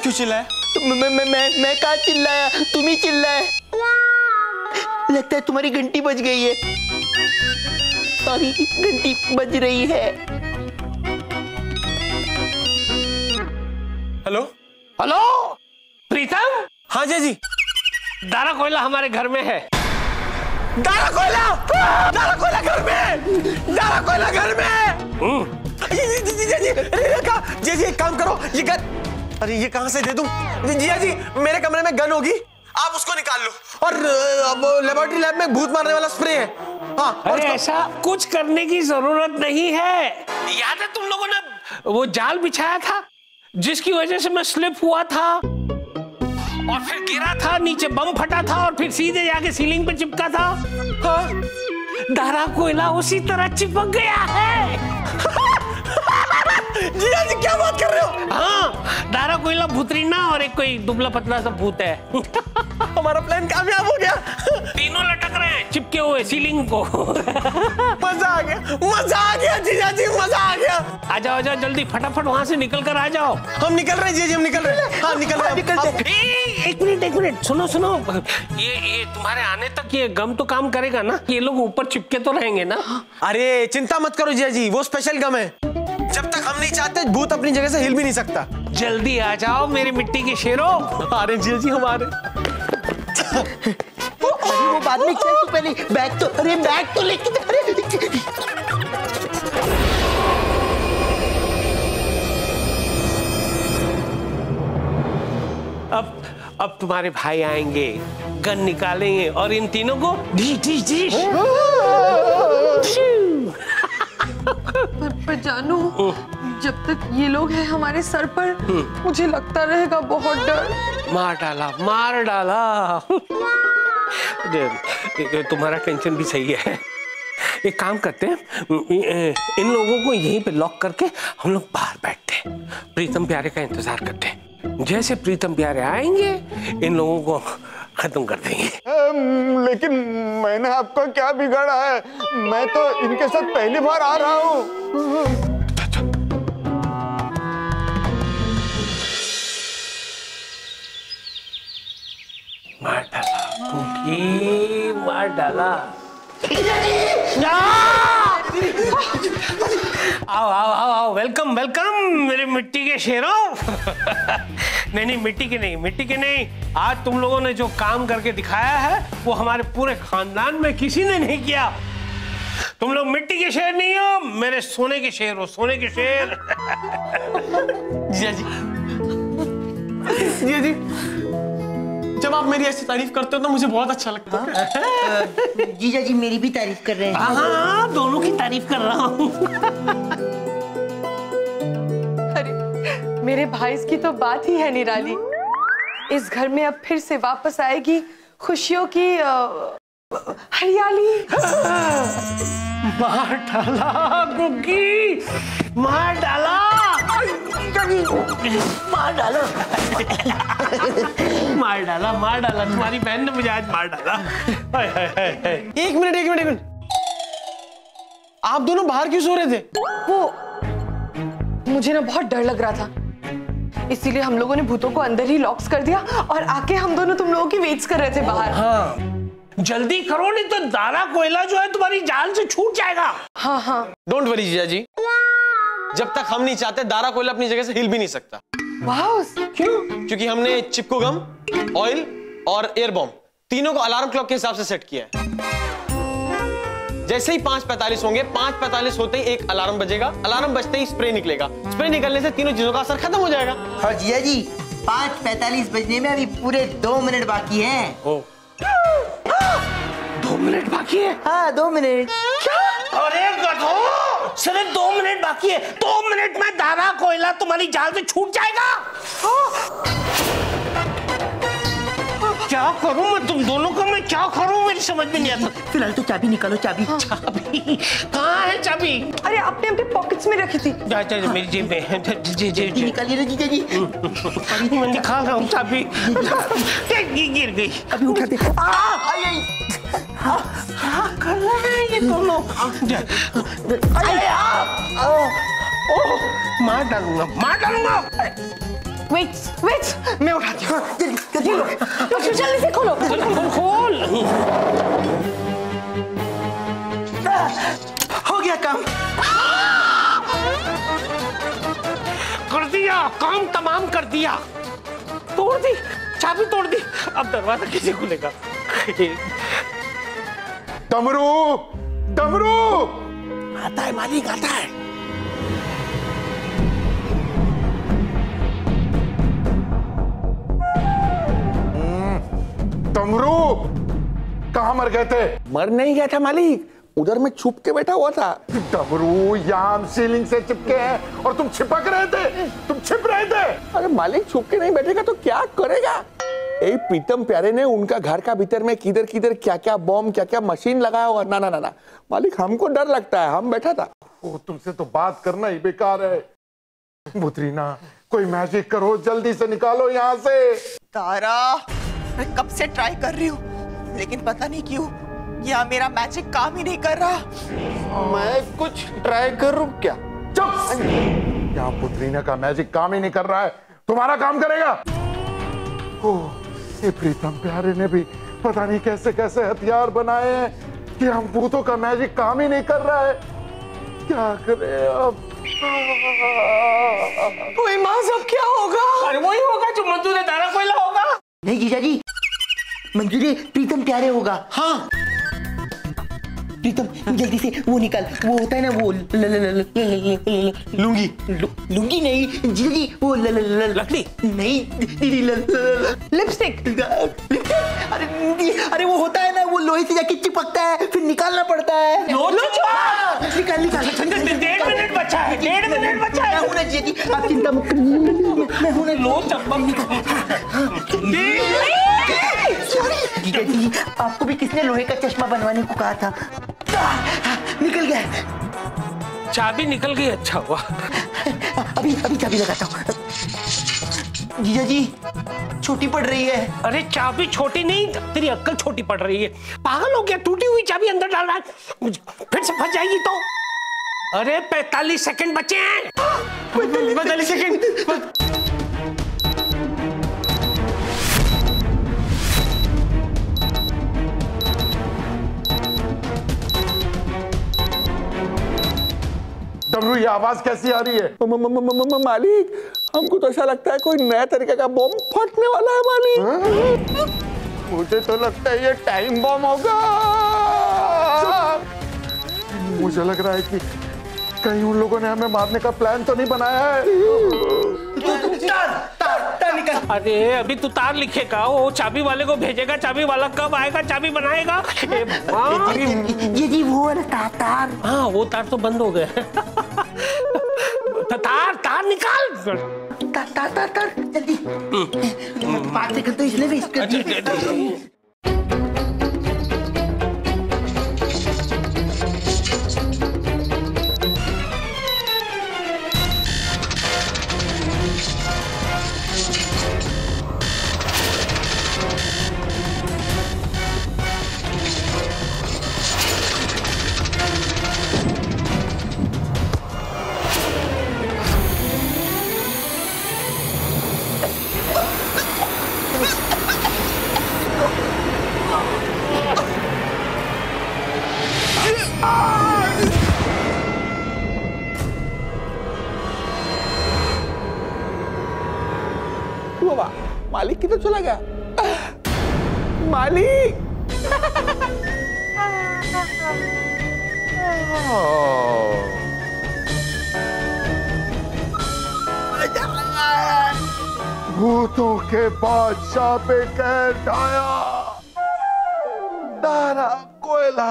क्यों चिल्लाया? मैं कहाँ चिल्लाया, तुम ही चिल्लाए। लगता है तुम्हारी घंटी बज गई है। सॉरी, घंटी बज रही है। हेलो हेलो प्रीतम। हाँ जी। दारा कोयला हमारे घर में है। दारा कोयला घर में। दारा कोयला घर में। जी एक काम करो, ये गन, अरे ये कहाँ से दे दूं? जी मेरे कमरे में गन होगी, आप उसको निकाल लो। और लेबोरेटरी लैब में भूत मारने वाला स्प्रे है। हाँ, अरे ऐसा कुछ करने की जरूरत नहीं है। याद है तुम लोगों ने वो जाल बिछाया था जिसकी वजह से मैं स्लिप हुआ था और फिर गिरा था, नीचे बम फटा था और फिर सीधे जाके सीलिंग पे चिपका था। हाँ? दारा कोयला उसी तरह चिपक गया है। जी क्या बात कर रहे हो? हाँ, दारा कोयला भूतरीना और एक कोई दुबला पतला सा भूत है। हमारा प्लान कामयाब हो गया। तीनों लटक रहे हैं चिपके हुए सीलिंग को। मजा आ गया जीजा जी, मजा आ गया। आ जाओ जल्दी, फटाफट वहाँ से निकल कर आ जाओ। हम निकल रहे हैं जीजा जी, हम निकल रहे हैं। हाँ निकल रहे हैं। एक मिनट सुनो, ये तुम्हारे आने तक ये गम तो काम करेगा ना? ये लोग ऊपर चिपके तो रहेंगे ना? अरे चिंता मत करो जीजा जी, वो स्पेशल गम है। जब तक हम नहीं चाहते भूत अपनी जगह से हिल भी नहीं सकता। जल्दी आ जाओ मेरी मिट्टी के शेरों। अरे जीजा जी हमारे वो बाद में चल, तू पहले बैग तो लेके अब तुम्हारे भाई आएंगे, गन निकालेंगे और इन तीनों को पर जानू, जब तक ये लोग हैं हमारे सर पर, मुझे लगता रहेगा बहुत डर। मार डाला। तुम्हारा टेंशन भी सही है। एक काम करते हैं, इन लोगों को यहीं पे लॉक करके हम लोग बाहर बैठते हैं, प्रीतम प्यारे का इंतजार करते हैं। जैसे प्रीतम प्यारे आएंगे इन लोगों को खत्म कर देंगे। लेकिन मैंने आपका क्या बिगाड़ा है? मैं तो इनके साथ पहली बार आ रहा हूँ। मार डाला। आओ, वेलकम मेरे मिट्टी के शेरों। नहीं, मिट्टी के नहीं। आज तुम लोगों ने जो काम करके दिखाया है वो हमारे पूरे खानदान में किसी ने नहीं किया। तुम लोग मिट्टी के शेर नहीं हो, मेरे सोने के शेर हो, सोने के शेर। जीजा जी जब आप मेरी ऐसी तारीफ करते हो तो मुझे बहुत अच्छा लगता है। जीजा जी मेरी भी तारीफ कर रहे हैं। हाँ, दोनों की तारीफ कर रहा हूँ। अरे मेरे भाई की तो बात ही है निराली। इस घर में अब फिर से वापस आएगी खुशियों की हरियाली। मार डाला गुग्गी, मार डाला। तुम्हारी बहन ने मुझे आज मार डाला। एक मिनट, आप दोनों बाहर क्यों सो रहे थे? वो मुझे ना बहुत डर लग रहा था, इसीलिए हम लोगों ने भूतों को अंदर ही लॉक्स कर दिया और आके हम दोनों तुम लोगों की वेट्स कर रहे थे बाहर। हाँ, जल्दी करो नहीं तो दारा कोयला जो है तुम्हारी जान से छूट जाएगा। हाँ। डोंट वरी जीजा जी, जब तक हम नहीं चाहते दारा कोयला अपनी जगह से हिल भी नहीं सकता। वाह, क्यों? क्योंकि हमने चिपको गम, ऑयल और एयर बॉम्ब तीनों को अलार्म क्लॉक के हिसाब से सेट किया है। जैसे ही 5:45 होंगे, 5:45 होते ही एक अलार्म बजेगा, अलार्म बजते ही स्प्रे निकलेगा, स्प्रे निकलने से तीनों चीजों का असर खत्म हो जाएगा। हाँ जीजा जी, 5:45 बजने में अभी पूरे 2 मिनट बाकी हैं। 2 मिनट बाकी है? हाँ 2 मिनट। क्या? अरे गधो, सिर्फ 2 मिनट बाकी है। 2 मिनट में दारा कोयला तुम्हारी जान से छूट जाएगा। क्या करूं मैं तुम दोनों का? मैं क्या करूं मेरी समझ में नहीं आता। फिलहाल तो चाबी निकालो, चाबी। चाबी कहाँ है? चाबी अरे अपने पॉकेट्स में रखी थी। मेरी जेब में। जी निकालिए ना जीजा जी। मैं निकाल रहा हूँ चाबी। गिर गई। अभी उठा दे। क्या कर रहे हैं ये दोनों? मार डालूंगा। वेट मैं उठाती हूँ, जल्दी जल्दी से खोलो। खोल। हो गया काम। कर दिया काम, तमाम कर दिया। तोड़ दी, चाबी तोड़ दी। अब दरवाजा कैसे खुलेगा? डमरू, डमरू। आता है मालिक, आता है। डमरू कहाँ मर गए थे? मर नहीं गया था मालिक, उधर मैं छुप के बैठा हुआ था। डमरू यहाँ हम सीलिंग से चिपके हैं और तुम छिपक रहे थे, तुम छिप रहे थे। अरे मालिक छुप के नहीं बैठेगा तो क्या करेगा? ए प्रीतम प्यारे ने उनका घर का भीतर में किधर किधर क्या क्या बॉम्ब क्या क्या मशीन लगाया होगा। ना ना ना ना मालिक, हमको डर लगता है, हम बैठा था। ओ, तुमसे तो बात करना ही बेकार है। बुतरीना कोई मैजिक करो, जल्दी से निकालो यहाँ से। तारा, मैं कब से ट्राई कर रही हूँ लेकिन पता नहीं क्यों यहाँ मेरा मैजिक काम ही नहीं कर रहा। मैं कुछ ट्राई करूं क्या? चुप! यहाँ पुतरीना का मैजिक काम ही नहीं कर रहा है, तुम्हारा काम करेगा। ओह, ये प्रीतम प्यारे ने भी पता नहीं कैसे कैसे हथियार बनाए हैं कि हम भूतों का मैजिक काम ही नहीं कर रहा है। क्या करें अब? कोई माँ, सब क्या होगा? अरे वही होगा जो मंजूर दारा कोयला होगा। नहीं जीजा जी, मंजूरी प्रीतम प्यारे होगा। हाँ प्रीतम, जल्दी से वो निकाल, वो होता है ना वो लूंगी। लुंगी नहीं जीजा जी, वो लकड़ी नहीं दीदी, लिपस्टिक। अरे वो होता है ना, वो लोहे से जाके चिपकता है, फिर निकालना पड़ता है। निकाल निकाल। 1.5 मिनट बचा है, 1.5 मिनट बचा है। मैं हूं ना जीजा जी, आप चिंता मत करिए, मैं हूं ना। लो चप्पल। जीजा जी, आपको भी किसने लोहे का चश्मा बनवाने को कहा था? निकल गया। चाबी निकल गई, अच्छा हुआ। अभी अभी चाबी लगाता हूँ। जीजा जी, छोटी पड़ रही है। अरे चाबी छोटी नहीं, तेरी अक्ल छोटी पड़ रही है। पागल हो गया, टूटी हुई चाबी अंदर डाल रहा है, फिर से फंस जाएगी तो। अरे 45 सेकंड बचे हैं। 45 सेकंड। डमरू, ये आवाज कैसी आ रही है? मालिक, हमको तो ऐसा लगता है कोई नया तरीके का बॉम्ब फटने वाला है मालिक। मुझे तो लगता है ये टाइम बॉम्ब होगा। मुझे लग रहा है कि कहीं उन लोगों ने हमें मारने का प्लान तो नहीं बनाया है। तार निकाल। अरे अभी तू तार लिखेगा, वो चाबी वाले को भेजेगा, चाबी वाला कब आएगा, चाबी बनाएगा। ये जी वो वाला तार। हाँ वो तार तो बंद हो गया। तार निकाल। तार जल्दी। बात देखो तो इसलिए वेस्ट कर दी। मालिक किधर चला गया? मालिक भूतों के बादशाह पे कैद ढाया, तारा कोयला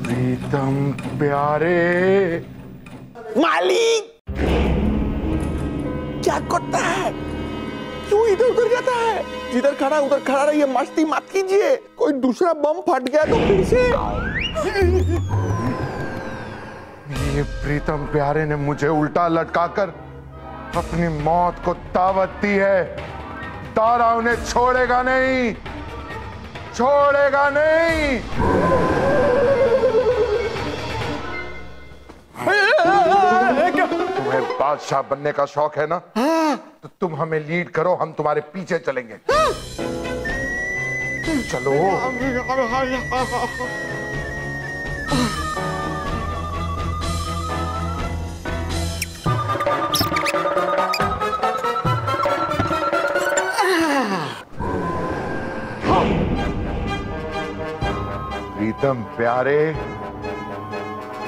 प्रीतम प्यारे। मालिक क्या करता है? क्यों इधर उधर जाता है? जिधर खड़ा उधर खड़ा रहिए, मस्ती मत कीजिए। कोई दूसरा बम फट गया तो फिर से। ये प्रीतम प्यारे ने मुझे उल्टा लटकाकर अपनी मौत को दावत दी है। तारा उन्हें छोड़ेगा नहीं, छोड़ेगा नहीं। तुम्हें बादशाह बनने का शौक है ना? तो तुम हमें लीड करो, हम तुम्हारे पीछे चलेंगे। चलो। प्रीतम प्यारे,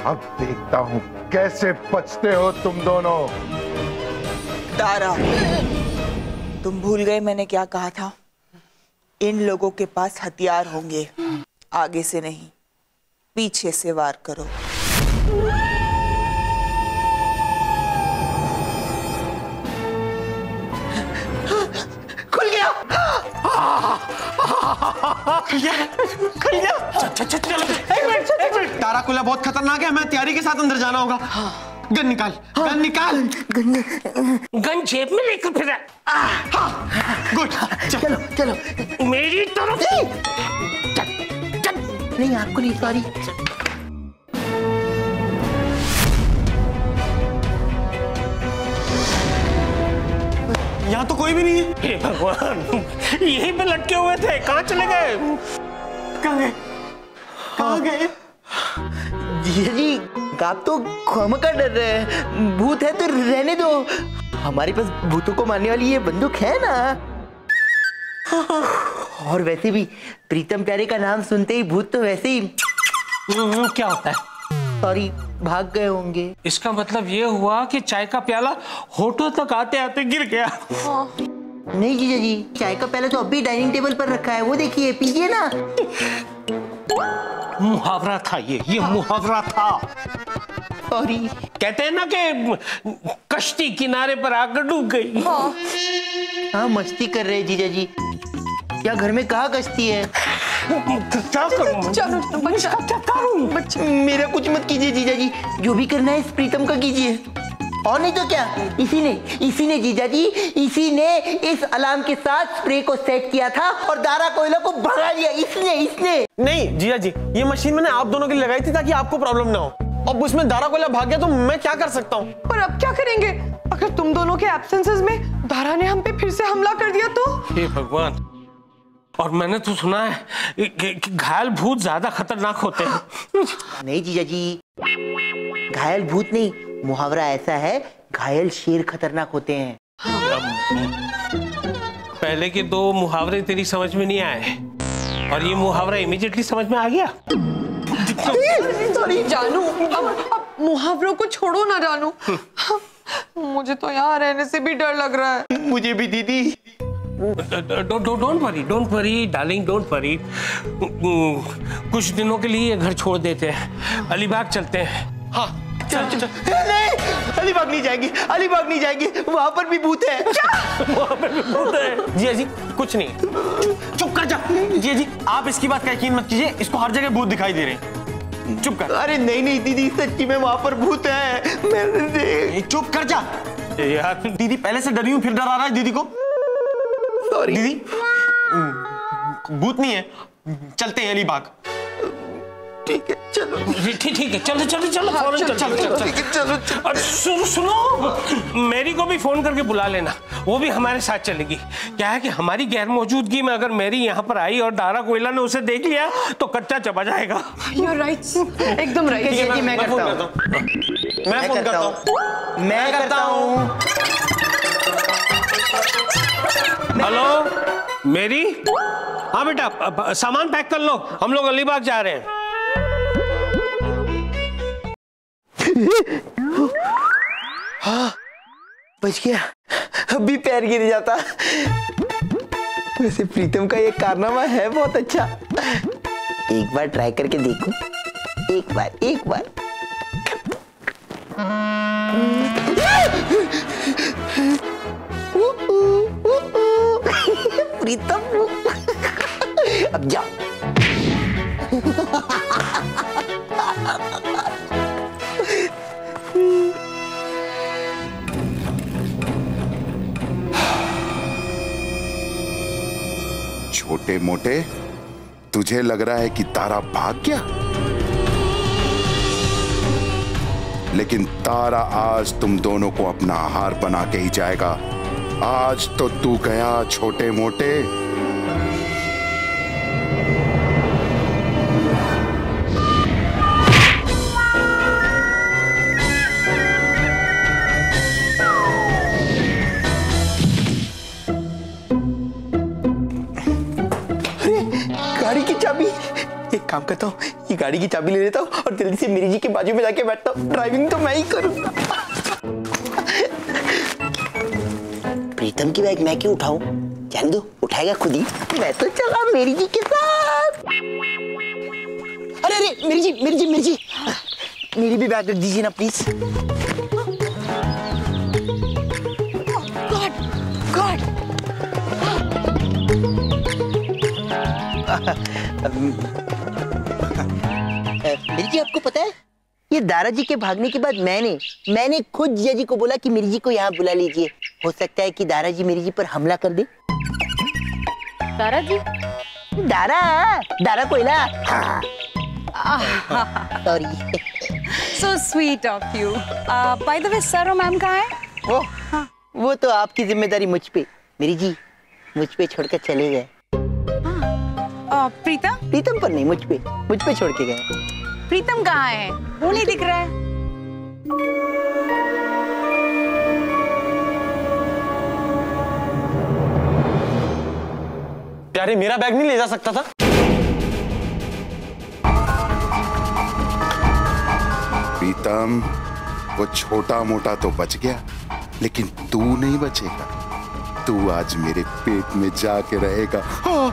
अब देखता हूं कैसे बचते हो तुम दोनों। तारा, तुम भूल गए मैंने क्या कहा था? इन लोगों के पास हथियार होंगे, आगे से नहीं पीछे से वार करो। खुल गया। खुल गया। तारा कुला बहुत खतरनाक है, हमें तैयारी के साथ अंदर जाना होगा। गन निकाल, गन निकाल। गन जेब में लेकर फिरा। गुड, चलो चलो। मेरी तरफ नहीं, आपको नहीं, सॉरी। यहाँ तो कोई भी नहीं है। हे भगवान, यहीं पे लटके हुए थे, कहाँ चले गए? कहाँ गए? कहाँ गए? जी, आप तो खामखा डर रहे हैं। भूत है तो रहने दो, हमारे पास भूतों को मारने वाली ये बंदूक है ना। और वैसे भी प्रीतम प्यारे का नाम सुनते ही भूत तो वैसे ही क्या होता है? सॉरी, भाग गए होंगे। इसका मतलब ये हुआ कि चाय का प्याला होठों तक आते आते गिर गया। नहीं जीजा जी, चाय का प्याला तो अब भी डाइनिंग टेबल पर रखा है, वो देखिए, पीजिए ना। मुहावरा था ये मुहावरा था। सॉरी। कहते हैं ना कि कश्ती किनारे पर आकर डूब गई। हाँ, मस्ती कर रहे हैं जीजा जी, क्या घर में कहाँ कश्ती है? क्या करूं? चलो बच्चा, क्या करूं? बच्चा मेरा कुछ मत कीजिए जीजा जी, जो भी करना है इस प्रीतम का कीजिए। और नहीं तो क्या, इसी ने जीजा जी, इसी ने इस अलार्म के साथ स्प्रे को सेट किया था और दारा कोयला को भगा दिया। इसने नहीं जीजा जी, ये मशीन मैंने आप दोनों के लिए लगाई थी ताकि आपको प्रॉब्लम ना हो। अब उसमें दारा कोयला भाग गया तो मैं क्या कर सकता हूँ? पर अब क्या करेंगे अगर तुम दोनों के एब्सेंसेस में दारा ने हम पे फिर से हमला कर दिया तो? हे भगवान, और मैंने तो सुना है कि घायल भूत ज्यादा खतरनाक होते हैं। नहीं जीजा जी, घायल भूत नहीं, मुहावरा ऐसा है, घायल शेर खतरनाक होते हैं। पहले के दो मुहावरे तेरी समझ में नहीं आए और ये मुहावरा इमीडिएटली समझ में आ गया। सॉरी जानू, अब मुहावरों को छोड़ो ना जानू। मुझे तो यहाँ रहने से भी डर लग रहा है। मुझे भी दीदी। Don't worry darling, don't worry. कुछ दिनों के लिए ये घर छोड़ देते हैं, अलीबाग चलते हैं। हाँ चल। नहीं, अलीबाग नहीं जाएंगे, वहां पर भी भूत है। वहाँ पे भी भूत है। जीजा जी कुछ नहीं, चुप कर जा। जीजा जी आप इसकी बात का यकीन मत कीजिए, इसको हर जगह भूत दिखाई दे रहे हैं। चुप कर। अरे नहीं दीदी, सच्ची में वहां पर भूत है। चुप कर जा यार, दीदी, पहले से डरी हूँ फिर डरा रहा है दीदी को। सॉरी दीदी, भूत नहीं है, चलते हैं अलीबाग। ठीक है चलो। ठीक है, चलो फौरन चलो। और सुनो, मैरी को भी फोन करके बुला लेना, वो भी हमारे साथ चलेगी। क्या है कि हमारी गैर मौजूदगी में अगर मैरी यहाँ पर आई और दारा कोयला ने उसे देख लिया तो कच्चा चबा जाएगा। You're right, एकदम राइट। मैं फोन करता हूँ। मैं करता हूँ। Hello Mary. हाँ बेटा, सामान पैक कर लो, हम लोग अलीबाग जा रहे हैं। हाँ, बच गया, अभी पैर गिर जाता। वैसे प्रीतम का ये कारनामा है बहुत अच्छा, एक बार ट्राई करके देखूं। एक बार। प्रीतम अब जा। छोटे मोटे, तुझे लग रहा है कि तारा भाग गया? लेकिन तारा आज तुम दोनों को अपना आहार बना के ही जाएगा। आज तो तू गया छोटे मोटे। गाड़ी की चाबी, एक काम करता हूँ, ये गाड़ी की चाबी ले लेता हूँ और जल्दी से मेरी जी के बाजू में जाके बैठता हूँ। ड्राइविंग तो मैं ही करूँगा। प्रीतम की बैग मैं क्यों उठाऊं? जाने दो, उठाएगा खुद ही। मैं तो चला मेरी जी के साथ। अरे अरे मेरी जी, मेरी जी, मेरी जी, मेरी भी बैग रख दीजिए ना प्लीज। God God. मेरी जी आपको पता है, ये दारा जी के भागने के बाद मैंने खुद जिया जी को बोला कि मेरी जी को यहाँ बुला लीजिए। हो सकता है कि दारा जी मेरी जी पर हमला कर दे। दारा जी? दारा कोयला। Sorry. So sweet of you. By the way, sir और मैम कहाँ हैं? वो तो आपकी जिम्मेदारी मुझ पे। मेरी जी मुझ पे छोड़कर चले गए। प्रीतम पर नहीं, मुझ पे छोड़ के गए। प्रीतम कहाँ है? वो नहीं दिख रहा है। प्यारे मेरा बैग नहीं ले जा सकता था? प्रीतम, वो छोटा मोटा तो बच गया, लेकिन तू नहीं बचेगा। तू आज मेरे पेट में जाके रहेगा। हाँ।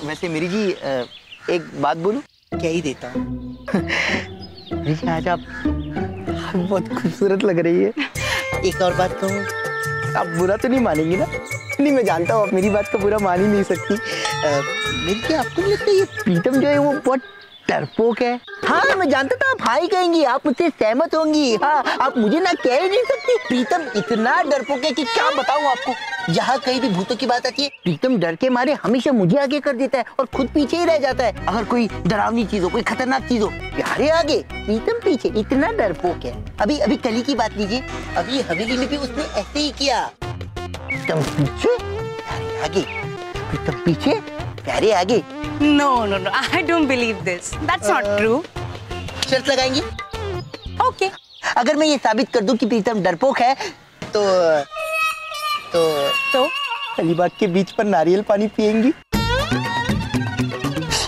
वैसे मेरी जी एक बात बोलूं? क्या ही देता हूँ। मेरी जी आज आप बहुत खूबसूरत लग रही है। एक और बात कहूँ, आप बुरा तो नहीं मानेंगी ना? नहीं, मैं जानता हूँ आप मेरी बात का बुरा मान ही नहीं सकती। मेरी जी आपको नहीं लगता ये प्रीतम जो है वो बहुत डरपोक है? हाँ मैं जानता था आप हाँ ही कहेंगी, आप मुझसे सहमत होंगी। हाँ आप मुझे ना कह ही नहीं सकती। प्रीतम इतना डरपोक है कि क्या बताऊँ आपको। जहाँ कहीं भी भूतों की बात आती है, प्रीतम डर के मारे हमेशा मुझे आगे कर देता है और खुद पीछे ही रह जाता है। अगर कोई डरावनी चीज हो, कोई खतरनाक चीज हो, प्यारे आगे, प्रीतम पीछे। इतना डरपोक है। अभी कल ही की बात लीजिए, अभी हवेली में भी उसने ऐसे ही किया। प्रीतम पीछे, प्यारे आगे, प्रीतम पीछे, प्यारे आगे। No, I don't believe this. That's not true. शर्त लगाएंगी? Okay. अगर मैं ये साबित कर दूं कि प्रीतम डरपोक है, तो अलीबाग के बीच पर नारियल पानी पिएंगी?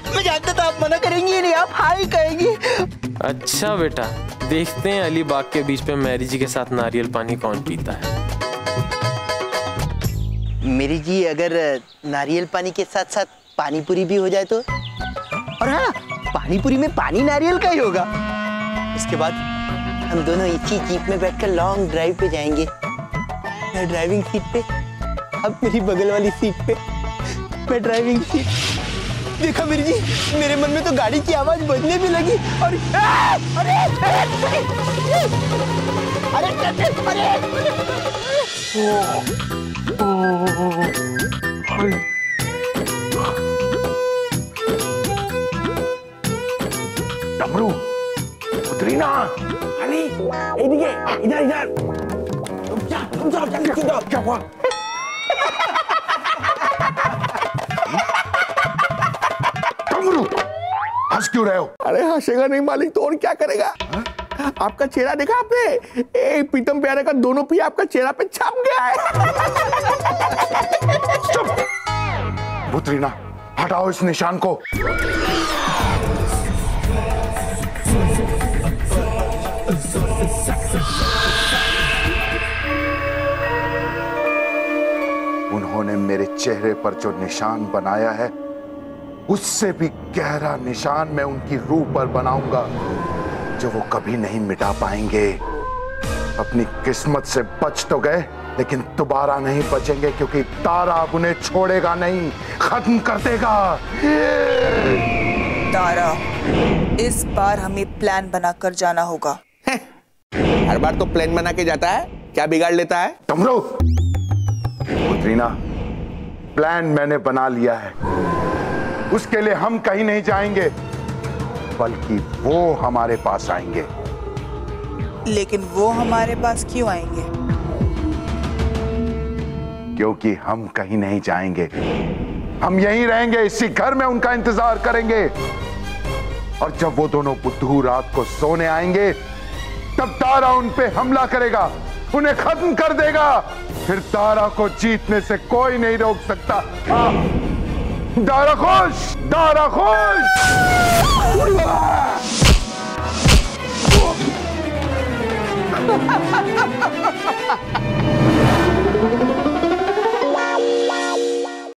मैं जानता था आप मना करेंगी नहीं, आप हाँ ही कहेंगी। अच्छा बेटा, देखते हैं अलीबाग के बीच पे मैरी जी के साथ नारियल पानी कौन पीता है। मेरी जी अगर नारियल पानी के साथ साथ पानीपुरी भी हो जाए तो? और हाँ, पानीपुरी में पानी नारियल का ही होगा। उसके बाद हम दोनों इसी जीप में बैठकर लॉन्ग ड्राइव पे जाएंगे। मैं ड्राइविंग सीट पे, अब मेरी बगल वाली सीट पे, मैं ड्राइविंग सीट। देखा मेरी जी, मेरे मन में तो गाड़ी की आवाज बजने भी लगी। और अरे डमरू, पुत्रीना, अली, इधर। तुम जाओ, जल्दी जाओ। क्या हुआ? डमरू, हंस क्यों रहे हो? अरे हंसेगा नहीं मालिक तो और क्या करेगा? आपका चेहरा देखा आपने? प्रीतम प्यारे का दोनों भी आपका चेहरा पे छप गया है। चुप! पुत्रीना, हटाओ इस निशान को। उन्होंने मेरे चेहरे पर जो निशान बनाया है, उससे भी गहरा निशान मैं उनकी रूह पर बनाऊंगा, जो वो कभी नहीं मिटा पाएंगे। अपनी किस्मत से बच तो गए, लेकिन दोबारा नहीं बचेंगे, क्योंकि तारा अब उन्हें छोड़ेगा नहीं, खत्म कर देगा। तारा, इस बार हमें प्लान बनाकर जाना होगा। हर बार तो प्लान बना के जाता है, क्या बिगाड़ लेता है? डमरू, पुत्रीना, प्लान मैंने बना लिया है। उसके लिए हम कहीं नहीं जाएंगे, बल्कि वो हमारे पास आएंगे। लेकिन वो हमारे पास क्यों आएंगे? क्योंकि हम कहीं नहीं जाएंगे, हम यहीं रहेंगे, इसी घर में उनका इंतजार करेंगे। और जब वो दोनों बुद्धू रात को सोने आएंगे, तब तारा उन पे हमला करेगा, उन्हें खत्म कर देगा। फिर तारा को जीतने से कोई नहीं रोक सकता। दारा खुश, दारा खुश।